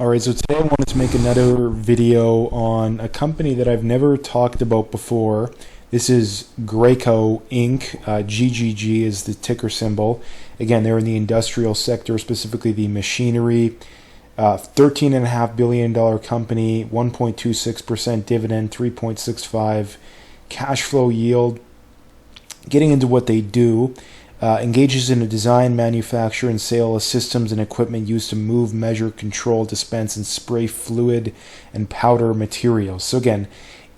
Alright, so today I wanted to make another video on a company that I've never talked about before. This is Graco Inc. GGG is the ticker symbol. Again, they're in the industrial sector, specifically the machinery. $13.5 billion company, 1.26% dividend, 3.65 cash flow yield. Getting into what they do. Engages in a design, manufacture, and sale of systems and equipment used to move, measure, control, dispense, and spray fluid and powder materials. So again,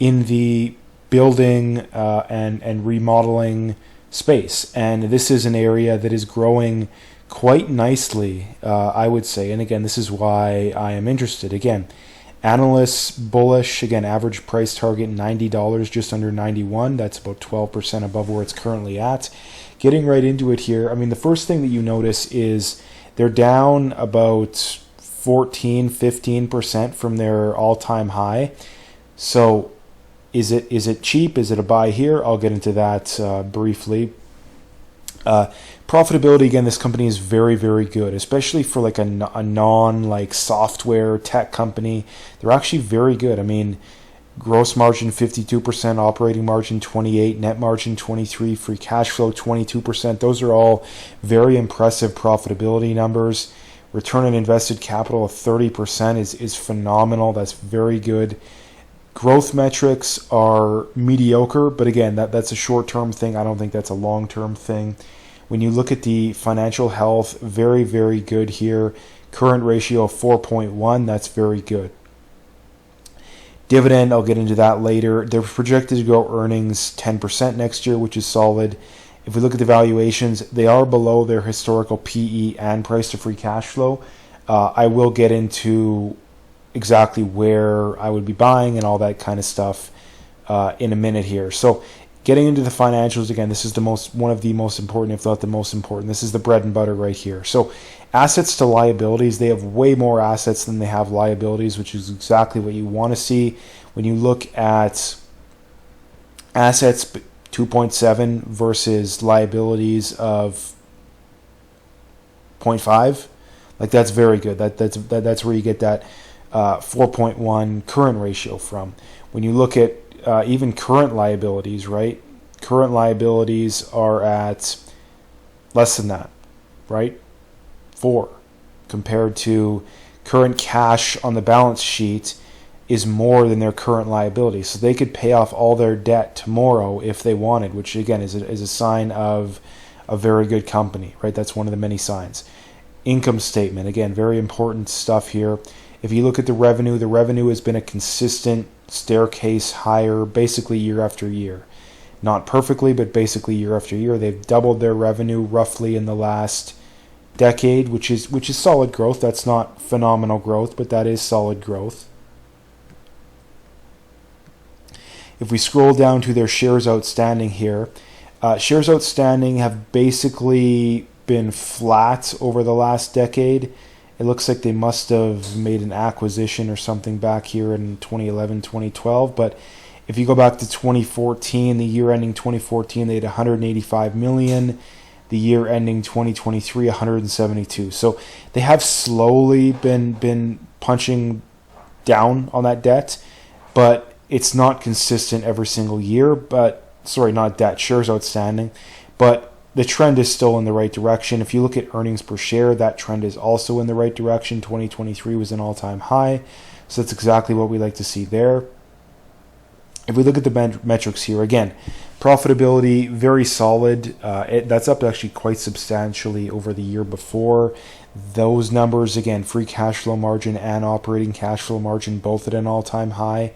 in the building and remodeling space. And this is an area that is growing quite nicely, I would say. And again, this is why I am interested. Again, analysts bullish. Again, average price target $90, just under 91. That's about 12% above where it's currently at. Getting right into it here, I mean, the first thing that you notice is they're down about 14-15% from their all-time high. So is it cheap? Is it a buy here? I'll get into that briefly. Profitability, again, this company is very, very good, especially for like a non like software tech company. They're actually very good. I mean, gross margin 52%, operating margin 28%, net margin 23%, free cash flow 22%. Those are all very impressive profitability numbers. Return on invested capital of 30% is phenomenal. That's very good. Growth metrics are mediocre, but again, that's a short-term thing. I don't think that's a long-term thing. When you look at the financial health, very, very good here. Current ratio of 4.1, that's very good. Dividend, I'll get into that later. They're projected to grow earnings 10% next year, which is solid. If we look at the valuations, they are below their historical PE and price to free cash flow. I will get into exactly where I would be buying and all that kind of stuff in a minute here. So getting into the financials, again, this is one of the most important, if not the most important. This is the bread and butter right here. So assets to liabilities, they have way more assets than they have liabilities, which is exactly what you want to see. When you look at assets 2.7 versus liabilities of 0.5, like that's very good. That's where you get that 4.1 current ratio from. When you look at even current liabilities, right? Current liabilities are at less than that, right? 4, compared to current cash on the balance sheet is more than their current liability. So they could pay off all their debt tomorrow if they wanted, which again is a sign of a very good company, right? That's one of the many signs. Income statement, again, very important stuff here. If you look at the revenue has been a consistent staircase higher basically year after year. Not perfectly, but basically year after year. They've doubled their revenue roughly in the last decade, which is solid growth. That's not phenomenal growth, but that is solid growth. If we scroll down to their shares outstanding here, shares outstanding have basically been flat over the last decade. It looks like they must have made an acquisition or something back here in 2011, 2012. But if you go back to 2014, the year ending 2014, they had 185 million. The year ending 2023, 172. So they have slowly been punching down on that debt, but it's not consistent every single year. But sorry, not debt, shares outstanding. But the trend is still in the right direction. If you look at earnings per share, that trend is also in the right direction. 2023 was an all-time high. So that's exactly what we like to see there. If we look at the metrics here, again, profitability, very solid. That's up actually quite substantially over the year before. Those numbers, again, free cash flow margin and operating cash flow margin, both at an all-time high.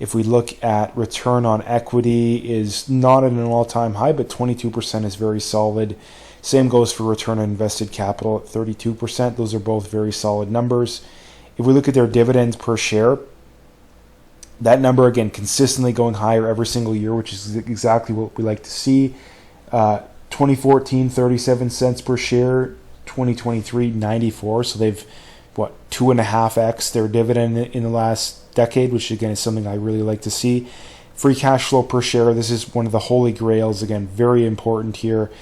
If we look at return on equity, is not at an all-time high, but 22% is very solid. Same goes for return on invested capital at 32%. Those are both very solid numbers. If we look at their dividends per share, that number, again, consistently going higher every single year, which is exactly what we like to see. 2014, 37 cents per share. 2023, 94. So they've, 2.5x their dividend in the last decade, which again is something I really like to see. Free cash flow per share, this is one of the holy grails, again, very important here.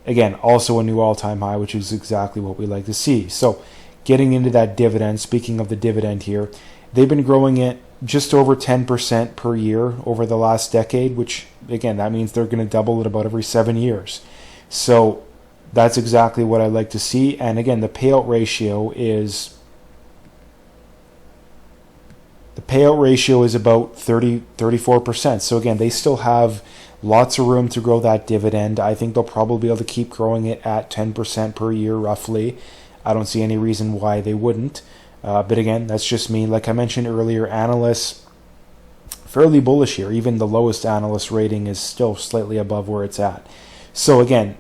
Again, also a new all-time high, which is exactly what we like to see. So getting into that dividend, speaking of the dividend here, they've been growing it just over 10% per year over the last decade, which, again, that means they're going to double it about every 7 years. So that's exactly what I like to see. And again, the payout ratio is about 34%. So again, they still have lots of room to grow that dividend. I think they'll probably be able to keep growing it at 10% per year, roughly. I don't see any reason why they wouldn't. But again, that's just me. Like I mentioned earlier, analysts fairly bullish here. Even the lowest analyst rating is still slightly above where it's at. So again,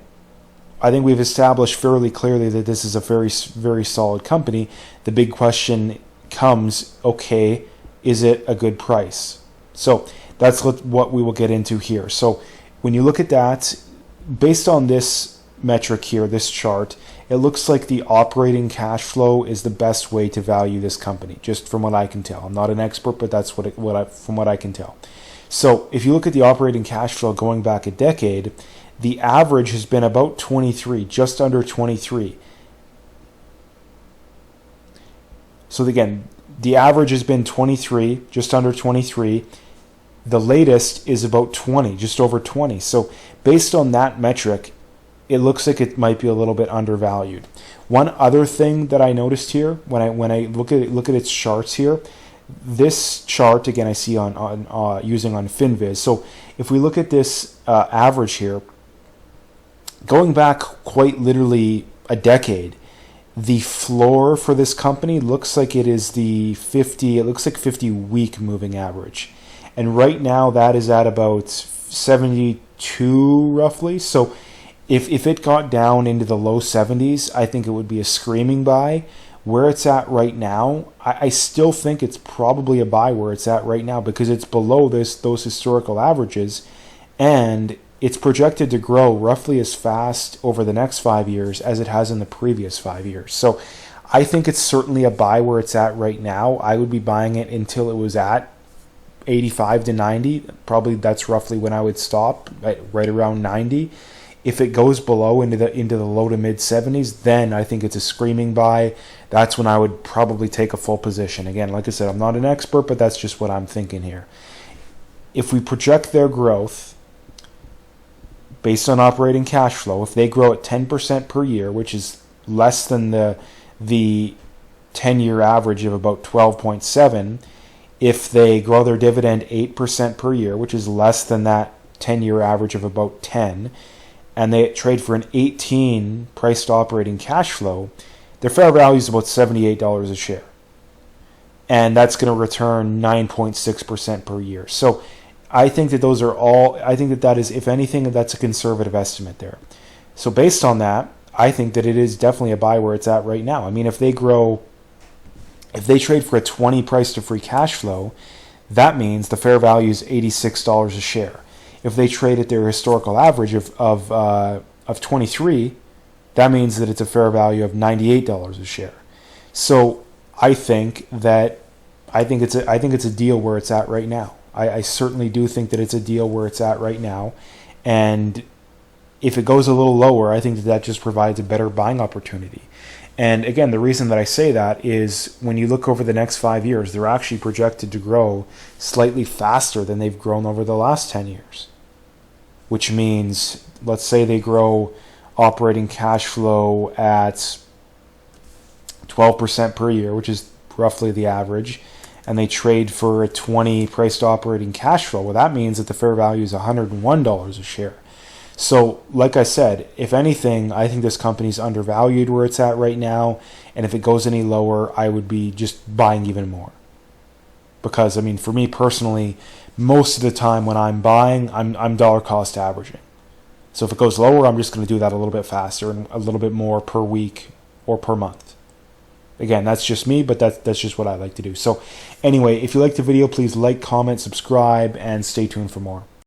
I think we've established fairly clearly that this is a very, very solid company. The big question comes, okay, is it a good price? So that's what we will get into here. So when you look at that, based on this metric here, this chart, it looks like the operating cash flow is the best way to value this company, just from what I can tell. I'm not an expert, but that's from what I can tell. So if you look at the operating cash flow going back a decade, the average has been about 23, just under 23. So again, the average has been 23, just under 23. The latest is about 20, just over 20. So based on that metric, it looks like it might be a little bit undervalued. One other thing that I noticed here when I look at its charts here, this chart again I see on using on FinViz. So if we look at this average here, going back quite literally a decade, the floor for this company looks like it is the 50. It looks like 50-week moving average, and right now that is at about 72 roughly. So if it got down into the low 70s, I think it would be a screaming buy. Where it's at right now, I still think it's probably a buy where it's at right now because it's below those historical averages, and it's projected to grow roughly as fast over the next 5 years as it has in the previous 5 years. So I think it's certainly a buy where it's at right now. I would be buying it until it was at 85 to 90. Probably that's roughly when I would stop, right around 90. If it goes below into the low to mid 70s, then I think it's a screaming buy. That's when I would probably take a full position. Again, like I said, I'm not an expert, but that's just what I'm thinking here. If we project their growth based on operating cash flow, if they grow at 10% per year, which is less than the 10-year average of about 12.7, if they grow their dividend 8% per year, which is less than that 10-year average of about 10, and they trade for an 18 price to operating cash flow, their fair value is about $78 a share. And that's going to return 9.6% per year. So I think that those are all, I think that is, if anything, that's a conservative estimate there. So based on that, I think that it is definitely a buy where it's at right now. I mean, if they trade for a 20 price to free cash flow, that means the fair value is $86 a share. If they trade at their historical average of 23, that means that it's a fair value of $98 a share. So I think it's a deal where it's at right now. I certainly do think that it's a deal where it's at right now, and if it goes a little lower, I think that just provides a better buying opportunity. And again, the reason that I say that is when you look over the next 5 years, they're actually projected to grow slightly faster than they've grown over the last 10 years. Which means, let's say they grow operating cash flow at 12% per year, which is roughly the average, and they trade for a 20 price to operating cash flow. Well, that means that the fair value is $101 a share. So, like I said, if anything, I think this company's undervalued where it's at right now, and if it goes any lower, I would be just buying even more. Because, I mean, for me personally, most of the time when I'm buying, I'm dollar cost averaging. So if it goes lower, I'm just going to do that a little bit faster and a little bit more per week or per month. Again, that's just me, but that's just what I like to do. So anyway, if you liked the video, please like, comment, subscribe, and stay tuned for more.